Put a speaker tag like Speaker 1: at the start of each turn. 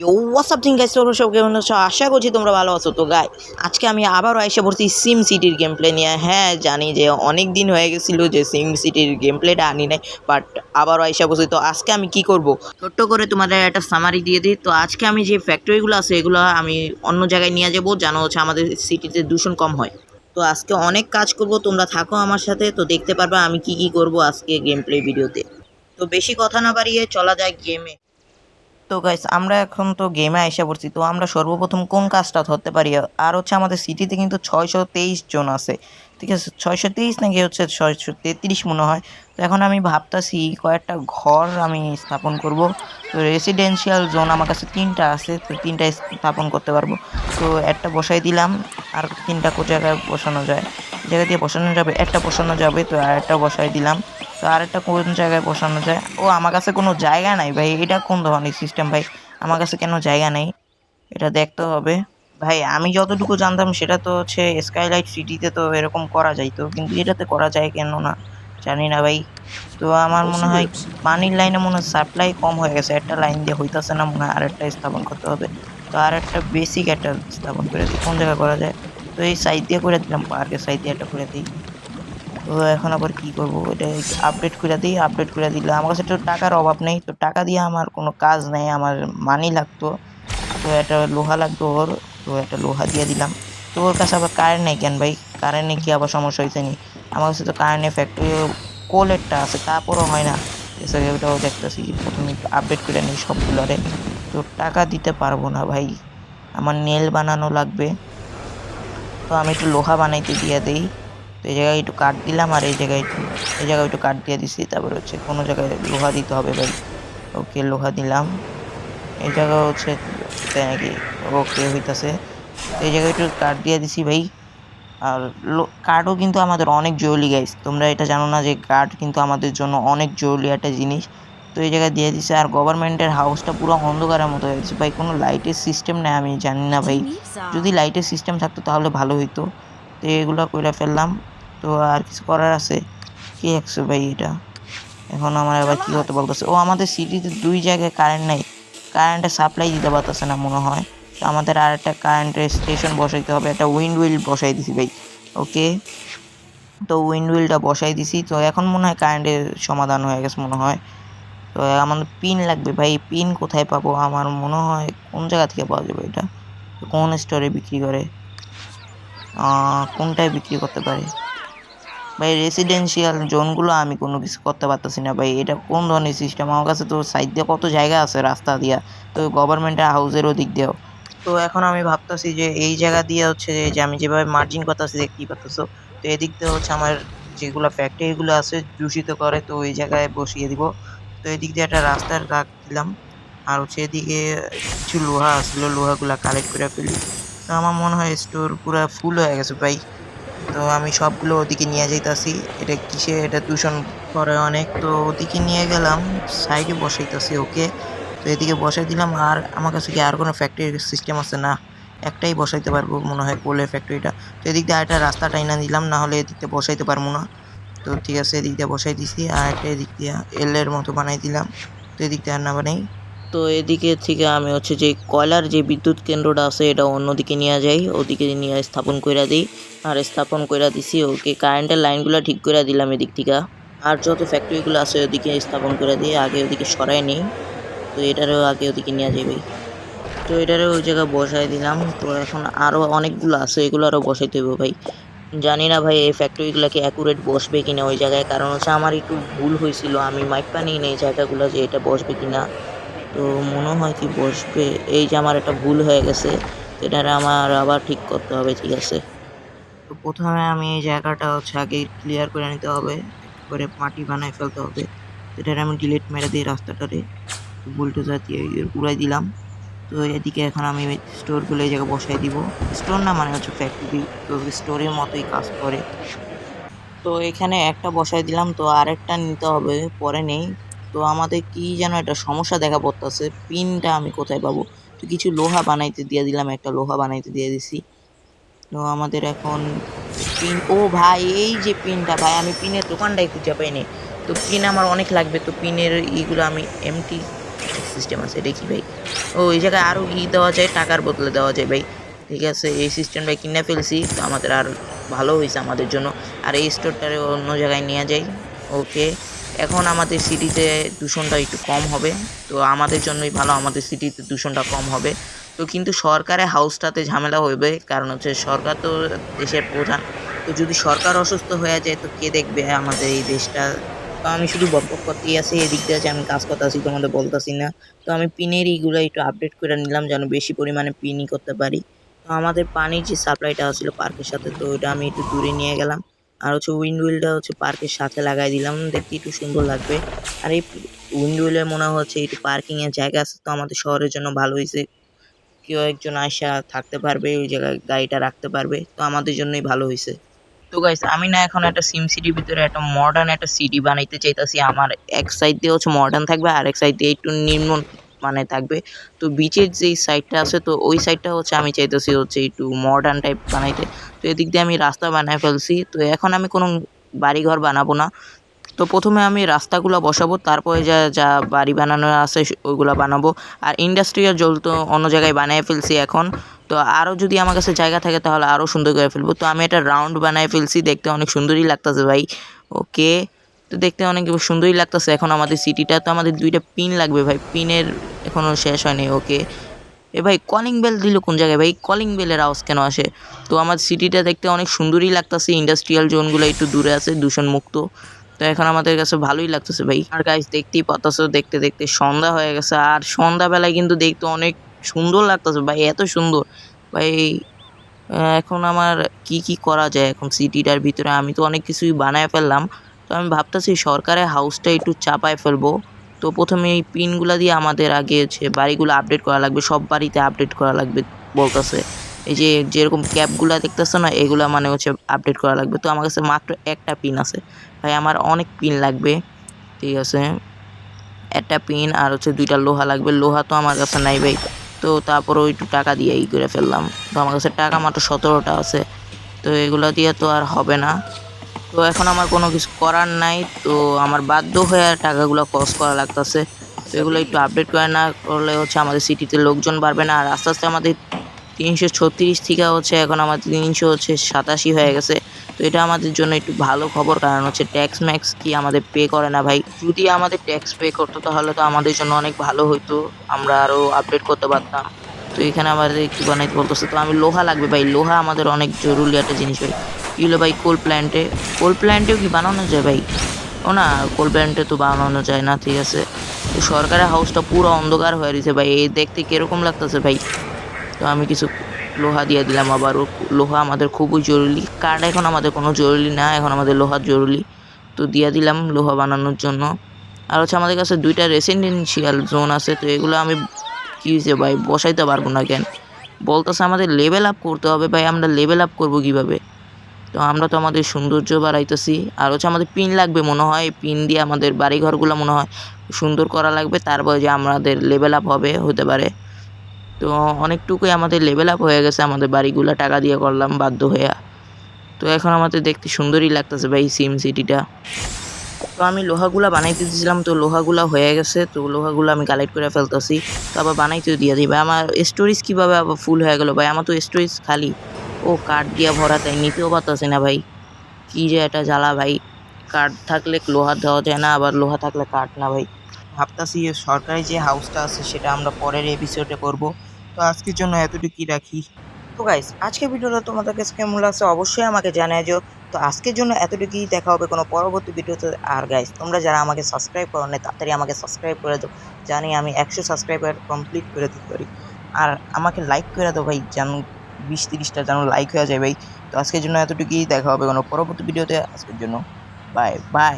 Speaker 1: WhatsApp thing guys, তোমরা সব কেমন আছো? আশা করছি তোমরা ভালো আছো। তো গাই আজকে আমি আবারও এসে পড়ছি সিম সিটির গেম প্লে নিয়ে। হ্যাঁ, জানি যে অনেক দিন হয়ে গেছিলো যে সিম সিটির গেম প্লেটা আনি নাই, বাট আবারও এসে পড়ছি। তো আজকে আমি কি করব, ছোট্ট করে তোমাদের একটা সামারি দিয়ে দিই। তো আজকে আমি যে ফ্যাক্টরিগুলো আছে এগুলো আমি অন্য জায়গায় নিয়ে যাবো, জানো হচ্ছে আমাদের সিটিতে দূষণ কম হয়। তো আজকে অনেক কাজ করব, তোমরা থাকো আমার সাথে, তো দেখতে পারবে আমি কি কি করব আজকে গেম প্লে ভিডিওতে। তো বেশি কথা না বাড়িয়ে চলা যায় গেমে। তো গাইস আমরা এখন তো গেমে আইসা পড়ছি। তো আমরা সর্বপ্রথম কোন কাজটা ধরতে পারি, আর হচ্ছে আমাদের সিটিতে কিন্তু 623 জন আছে, ঠিক আছে? 623 নাকি হচ্ছে 633 মনে হয়। তো এখন আমি ভাবতাছি কয়েকটা ঘর আমি স্থাপন করব। তো রেসিডেন্সিয়াল জোন আমার কাছে 3টা আছে, তো 3টা স্থাপন করতে পারবো। তো একটা বসাই দিলাম, আর 3টা কোন জায়গায় বসানো যায়, জায়গা দিয়ে বসানো যাবে, একটা বসানো যাবে, তো আর একটা বসাই দিলাম। তো আরেকটা কোন জায়গায় বসানো যায়? ও আমার কাছে কোনো জায়গা নাই ভাই, এটা কোন ধরনের সিস্টেম ভাই? আমার কাছে কেন জায়গা নেই, এটা দেখতে হবে। ভাই আমি যতটুকু জানতাম সেটা তো হচ্ছে স্কাইলাইট সিটিতে তো এরকম করা যাইতো, কিন্তু এটাতে করা যায় কেন না জানি না ভাই। তো আমার মনে হয় পানির লাইনে মনে হয় সাপ্লাই কম হয়ে গেছে, একটা লাইন দিয়ে হইতাছে না, মনে হয় আরেকটা স্থাপন করতে হবে। তো আর একটা বেসিক একটা স্থাপন করে দিই, কোন জায়গায় করা যায়? তো এই সাইড দিয়ে করে দিলাম, পার্কের সাইড দিয়ে একটা করে দিই। তো এখন আবার কি করব, এটা আপডেট করে দিই। আপডেট করে দিলে আমার কাছে তো টাকার অভাব নেই, তো টাকা দিয়ে আমার কোনো কাজ নেই, আমার মানি লাগতো। তো একটা লোহা লাগতো ওর, তো একটা লোহা দিয়ে দিলাম। তো ওর কাছে আবার কারেন্ট নেই কেন ভাই? কারেন্টে কি আবার সমস্যা হয়েছে নি? আমার কাছে তো কারেন্টের ফ্যাক্টরি কোলেরটা আছে, তারপরও হয় না। এসে ওটাও দেখতেছি, প্রথমে আপডেট করে নিই সবগুলোরে। তো টাকা দিতে পারবো না ভাই, আমার নেল বানানো লাগবে। তো আমি একটু লোহা বানাইতে দিয়ে দিই। তো এই জায়গায় একটু কাঠ দিলাম, আর এই জায়গায় একটু কাঠ দিয়ে দিছি। তারপর হচ্ছে কোনো জায়গায় লোহা দিতে হবে ভাই। ওকে, লোহা দিলাম। এই জায়গা হচ্ছে তাই নাকি? ওকে হইতাছে। তো এই জায়গায় একটু কাঠ দিয়ে দিছি ভাই। আর কাঠও কিন্তু আমাদের অনেক জরুরি গাইস, তোমরা এটা জানো না যে কাঠ কিন্তু আমাদের জন্য অনেক জরুরি একটা জিনিস? তো এই জায়গায় দিয়ে দিছে। আর গভর্নমেন্টের হাউসটা পুরো অন্ধকারের মতো হয়ে গেছে ভাই, কোনো লাইটের সিস্টেম নেই, আমি জানি না ভাই। যদি লাইটের সিস্টেম থাকতো তাহলে ভালো হইতো। তো এগুলো করে ফেললাম। তো আর কিছু করার আছে? কি একশো ভাই এটা? এখন আমার আবার কি হতে বলতেছে? ও আমাদের সিটিতে 2 জায়গায় কারেন্ট নাই, কারেন্টের সাপ্লাই দিতে পারতেছে না মনে হয়। তো আমাদের আর একটা কারেন্টের স্টেশন বসাইতে হবে, একটা উইন্ড হুইল বসাই দিছি ভাই। ওকে, তো উইন্ড হুইলটা বসাই দিছি। তো এখন মনে হয় কারেন্টের সমাধান হয়ে গেছে মনে হয়। তো আমাদের পিন লাগবে ভাই, পিন কোথায় পাবো? আমার মনে হয় কোন জায়গা থেকে পাওয়া যাবে এটা? কোন স্টোরে বিক্রি করে? কোনটায় বিক্রি করতে পারে ভাই? রেসিডেন্সিয়াল জোনগুলো আমি কোনো কিছু করতে পারতেছি না ভাই, এটা কোন ধরনের সিস্টেম? আমার কাছে তো সাইড দিয়ে কত জায়গা আছে রাস্তা দিয়া, তো গভর্নমেন্টের হাউসেরও দিক দিয়েও। তো এখন আমি ভাবতেছি যে এই জায়গা দিয়ে হচ্ছে যে আমি যেভাবে মার্জিন করতেছি দেখতেই পারতেছো, তো এদিক দিয়ে হচ্ছে আমার যেগুলো ফ্যাক্টরিগুলো আছে দূষিত করে, তো ওই জায়গায় বসিয়ে দিব। তো এদিক দিয়ে একটা রাস্তার দাগ দিলাম, আর হচ্ছে এদিকে কিছু লোহা আসলো, লোহাগুলা কালেক্ট করে ফেলি। তো আমার মনে হয় স্টোর পুরো ফুল হয়ে গেছে ভাই। তো আমি সবগুলো ওদিকে নিয়ে যাইতাছি। এটা কিসে, এটা দূষণ করে অনেক, তো ওদিকে নিয়ে গেলাম, সাইডে বসাইতাছি। ওকে, তো এদিকে বসাই দিলাম। আর আমার কাছে কি আর কোনো ফ্যাক্টরির সিস্টেম আছে? না, একটাই বসাইতে পারবো মনে হয়, কোলের ফ্যাক্টরিটা। তো এদিক দিয়ে একটা রাস্তা টাইনা দিলাম, না হলে এদিক দিয়ে বসাইতে পারবো না। তো ঠিক আছে, এদিক দিয়ে বসাই দিছি, আর একটা এদিক দিয়ে এল এর মতো বানাই দিলাম। তো এদিক দিয়ে আর না বানাই। তো এদিকে থেকে আমি হচ্ছে যে কয়লার যে বিদ্যুৎ কেন্দ্রটা আছে এটা অন্যদিকে নিয়ে যাই, ওদিকে নিয়ে স্থাপন করে দিই। আর স্থাপন করে দিছি। ওকে, কারেন্টের লাইনগুলো ঠিক করে দিলাম এদিক থেকে। আর যত ফ্যাক্টরিগুলো আছে ওদিকে স্থাপন করে দিয়ে আগে ওদিকে সরাই নেই। তো এটারও আগে ওদিকে নিয়ে যাবে। তো এটারও ওই জায়গায় বসাই দিলাম। তো এখন আরো অনেকগুলো আছে, এগুলো আরো বসাইতে হবে ভাই। জানি না ভাই এই ফ্যাক্টরিগুলো কি অ্যাকুরেট বসবে কিনা ওই জায়গায়, কারণ হচ্ছে আমার একটু ভুল হয়েছিল, আমি মাইপা নিই না এই জায়গাগুলো যে এটা বসবে কিনা। তো মনে হয় কি বসবে, এই যে আমার একটা ভুল হয়ে গেছে, তো এটা আমার আবার ঠিক করতে হবে, ঠিক আছে? তো প্রথমে আমি এই জায়গাটা হচ্ছে আগে ক্লিয়ার করে নিতে হবে, করে মাটি বানায় ফেলতে হবে। তো এটা আমি ডিলিট মেরে দিই রাস্তাটারে, বুলডোজার দিয়ে উড়াই দিলাম। তো এদিকে এখন আমি স্টোরগুলো এই জায়গায় বসাই দিব। স্টোর না, মানে হচ্ছে ফ্যাক্টরি, তো স্টোরের মতোই কাজ করে। তো এখানে একটা বসাই দিলাম, তো আরেকটা নিতে হবে, পরে নেই। তো আমাদের কি যেন একটা সমস্যা দেখা পড়তেছে, পিনটা আমি কোথায় পাবো? তো কিছু লোহা বানাইতে দিয়ে দিলাম, একটা লোহা বানাইতে দিয়ে দিছি। তো আমাদের এখন পিন, ও ভাই এই যে পিনটা ভাই, আমি পিনের দোকানটাই খুঁজে পাইনি। তো পিন আমার অনেক লাগবে, তো পিনের এইগুলো আমি এমটি সিস্টেম আছে দেখি ভাই। ও এই জায়গায় আরও ই দেওয়া যায়, টাকার বদলে দেওয়া যায় ভাই। ঠিক আছে, এই সিস্টেম ভাই কিনে ফেলছি, তো আমাদের আর ভালো হয়েছে আমাদের জন্য। আর এই স্টোরটারে অন্য জায়গায় নিয়ে যাই। ওকে, এখন আমাদের সিটিতে দূষণটা একটু কম হবে, তো আমাদের জন্যই ভালো, আমাদের সিটিতে দূষণটা কম হবে। তো কিন্তু সরকারের হাউসটাতে ঝামেলা হবে, কারণ হচ্ছে সরকার তো দেশের প্রধান। তো যদি সরকার অসুস্থ হয়ে যায় তো কে দেখবে আমাদের এই দেশটা? তো আমি শুধু বকবক করতেই আছি, এদিক দিয়ে আমি কাজ করতেছি, তোমাদের বলতেছি না। তো আমি পিনের এইগুলো একটু আপডেট করে নিলাম যেন বেশি পরিমাণে পিনই করতে পারি। তো আমাদের পানির যে সাপ্লাইটা ছিল পার্কের সাথে, তো ওইটা আমি একটু দূরে নিয়ে গেলাম। আর হচ্ছে উইন্ডওয়েলটা হচ্ছে পার্কের সাথে লাগাই দিলাম, দেখতে একটু সুন্দর লাগবে। আর এই উইন্ডওয়েলের মনে হচ্ছে একটু পার্কিং এর জায়গা আছে, তো আমাদের শহরের জন্য ভালো হয়েছে। কেউ একজন আইসা থাকতে পারবে, ওই জায়গায় গাড়িটা রাখতে পারবে, তো আমাদের জন্যই ভালো হয়েছে। তো গাইস আমি না এখন একটা সিম সিটির ভিতরে একটা মডার্ন একটা সিটি বানাইতে চাইতাছি। আমার এক সাইড দিয়ে হচ্ছে মডার্ন থাকবে আর এক সাইড দিয়ে একটু নিম্ন মানে থাকবে। তো বিচের যেই সাইডটা আছে তো ওই সাইডটা হচ্ছে আমি চাইতেছি হচ্ছে একটু মডার্ন টাইপ বানাইতে। তো এদিক দিয়ে আমি রাস্তা বানায় ফেলছি, তো এখন আমি কোনো বাড়িঘর বানাবো না। তো প্রথমে আমি রাস্তাগুলো বসাবো, তারপরে যা যা বাড়ি বানানো আছে ওইগুলো বানাবো। আর ইন্ডাস্ট্রিয়াল জল তো অন্য জায়গায় বানিয়ে ফেলছি এখন। তো আরও যদি আমার কাছে জায়গা থাকে তাহলে আরও সুন্দর করে ফেলবো। তো আমি একটা রাউন্ড বানিয়ে ফেলছি, দেখতে অনেক সুন্দরই লাগতেছে ভাই। ওকে, তো দেখতে অনেক সুন্দরই লাগতেছে। এখন আমাদের সিটিটা, তো আমাদের 2টা পিন লাগবে ভাই, পিনের এখনও শেষ হয়নি। ওকে, এ ভাই কলিং বেল দিল কোন জায়গায় ভাই? কলিং বেলের আওয়াজ কেন আসে? তো আমার সিটিটা দেখতে অনেক সুন্দরই লাগতেছে, ইন্ডাস্ট্রিয়াল জোনগুলো একটু দূরে আছে, দূষণ মুক্ত। তো এখন আমাদের কাছে ভালোই লাগতেছে ভাই। আর গাইস দেখতেই পাচ্ছো, দেখতে দেখতে সন্ধ্যা হয়ে গেছে, আর সন্ধ্যাবেলায় কিন্তু দেখতে অনেক সুন্দর লাগতেছে ভাই, এত সুন্দর ভাই। এখন আমার কি কি করা যায় এখন সিটিটার ভিতরে? আমি তো অনেক কিছুই বানায় ফেললাম, তো আমি ভাবতেছি সরকারের হাউসটা একটু চাপায় ফেলবো। তো প্রথমে এই পিনগুলা দিয়ে আমাদের আগে হচ্ছে বাড়িগুলো আপডেট করা লাগবে, সব বাড়িতে আপডেট করা লাগবে বলতেছে। এই যে যেরকম ক্যাবগুলা দেখতেছো না, এগুলা মানে হচ্ছে আপডেট করা লাগবে। তো আমার কাছে মাত্র একটা পিন আছে ভাই, আমার অনেক পিন লাগবে। ঠিক আছে, একটা পিন আর হচ্ছে 2টা লোহা লাগবে, লোহা তো আমার কাছে নাই ভাই। তো তারপরেও একটু টাকা দিয়ে ই করে ফেললাম, তো আমার কাছে টাকা মাত্র 17টা আছে। তো এগুলো দিয়ে তো আর হবে না। তো এখন আমার কোনো কিছু করার নাই, তো আমার বাধ্য হয়ে টাকাগুলো খরচ করা লাগতেছে। তো এগুলো একটু আপডেট করে না করলে হচ্ছে আমাদের সিটিতে লোকজন বাড়বে না। আর আস্তে আস্তে আমাদের 336 থেকে হচ্ছে এখন আমাদের 387 হয়ে গেছে। তো এটা আমাদের জন্য একটু ভালো খবর, কারণ হচ্ছে ট্যাক্স ম্যাক্স কি আমাদের পে করে না ভাই। যদি আমাদের ট্যাক্স পে করতো তাহলে তো আমাদের জন্য অনেক ভালো হইতো, আমরা আরও আপডেট করতে পারতাম। তো এখানে আমাদের কি বানাইতে বলতেছে, তো আমি লোহা লাগবে ভাই, লোহা আমাদের অনেক জরুরি একটা জিনিস ভাই। কী হলো ভাই? কোল প্ল্যান্টেও কি বানানো যায় ভাই? ও না, কোল প্ল্যান্টে তো বানানো যায় না। ঠিক আছে, তো সরকারের হাউসটা পুরো অন্ধকার হয়ে রয়েছে ভাই, এই দেখতে কিরকম লাগতেছে ভাই। তো আমি কিছু লোহা দিয়ে দিলাম আবারও, লোহা আমাদের খুবই জরুরি। কাঠ এখন আমাদের কোনো জরুরি না, এখন আমাদের লোহা জরুরি। তো দিয়ে দিলাম লোহা বানানোর জন্য। আর হচ্ছে আমাদের কাছে 2টা রেসিডেন্সিয়াল জোন আছে, তো এগুলো আমি কী হয়েছে ভাই বসাইতে পারবো না কেন? বলতেছে আমাদের লেভেল আপ করতে হবে ভাই, আমরা লেভেল আপ করবো কীভাবে? তো আমরা তো আমাদের সৌন্দর্য বাড়াইতেছি। আর হচ্ছে আমাদের পিন লাগবে মনে হয়, পিন দিয়ে আমাদের বাড়িঘরগুলো মনে হয় সুন্দর করা লাগবে, তারপরে যে আমাদের লেভেল আপ হবে হতে পারে। তো অনেকটুকুই আমাদের লেভেল আপ হয়ে গেছে, আমাদের বাড়িগুলো টাকা দিয়ে করলাম বাধ্য হয়ে। তো এখন আমাদের দেখতে সুন্দরই লাগতেছে ভাই সিম সিটিটা। তো আমি লোহাগুলা বানাইতে দিয়েছিলাম, তো লোহাগুলা হয়ে গেছে, তো লোহাগুলো আমি কালেক্ট করে ফেলতেছি। তো আবার বানাইতেও দিয়ে দিই ভাই। আমার স্টোরেজ কীভাবে আবার ফুল হয়ে গেল ভাই? আমার তো স্টোরেজ খালি। ও কাঠ দিয়ে ভরা, তাই নিতেও পারতেছি না ভাই, কী যে এটা জ্বালা ভাই। কাঠ থাকলে লোহা দেওয়া যায় না, আবার লোহা থাকলে কাঠ না ভাই। ভাবতাছি সরকারি যে হাউসটা আছে সেটা আমরা পরের এপিসোডে করব। তো আজকের জন্য এতটুকুই রাখি। তো গাইস আজকের ভিডিওটা তোমাদের কাছে কেমন লাগছে অবশ্যই আমাকে জানাইও। তো আজকের জন্য এতটুকুই, দেখা হবে কোনো পরবর্তী ভিডিওতে। আর গাইস তোমরা যারা আমাকে সাবস্ক্রাইব করো না, তাড়াতাড়ি আমাকে সাবস্ক্রাইব করে দাও, জানি আমি 100 সাবস্ক্রাইবার কমপ্লিট করে দিতে পারি। আর আমাকে লাইক করে দাও ভাই, যেন 20-30টা যেন লাইক হয়ে যায় ভাই। তো আজকের জন্য এতটুকুই, দেখা হবে কোনো পরবর্তী ভিডিওতে। আজকের জন্য বাই বাই।